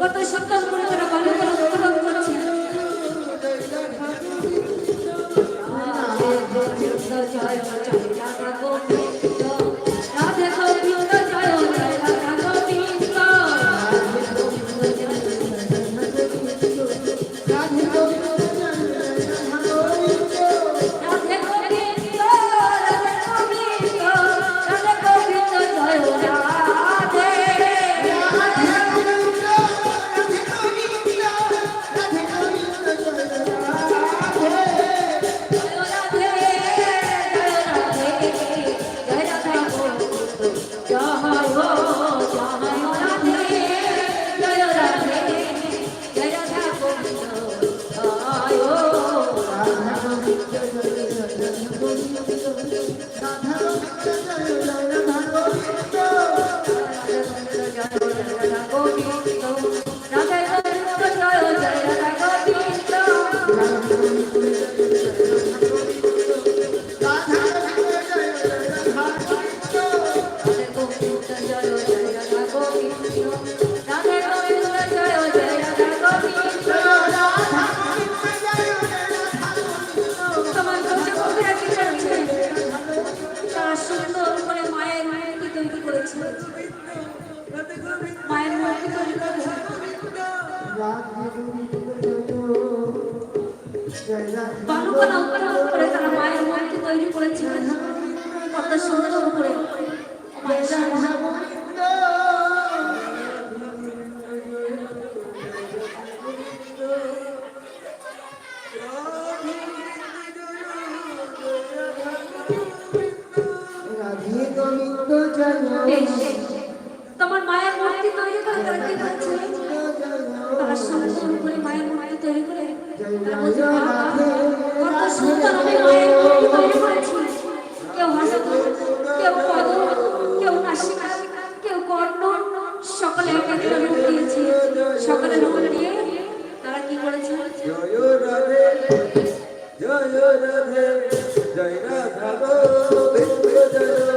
কত সুন্দর করে তারা ভালো করে উপভোগ করছে। জয় জয় রাধা গোবিন্দ, রাধে গোবিন্দ জয় জয় রাধা গোবিন্দ, রাধে গোবিন্দ মায়ের মূর্তি তৈরি করে বালুকণা করে তারা মায়ের মূর্তি তৈরি করেছিলেন কত সুন্দর করে। তোমার মায়ের মূর্তি তৈরি করে তারা কি করছে? তারা সুন্দর করে মায়ের মূর্তি তৈরি করে কত সুন্দর আমি মায়ের মূর্তি তৈরি করেছি। কেউ হাসত, কেউ পদ, কেউ নাসিকা, কেউ কর্ণ, সকলে এক একটা রূপ দিয়েছে। সকলে রূপ দিয়ে তারা কি করেছে? জয় রাধে জয় রাধে জয় রাধা গোবিন্দ জয়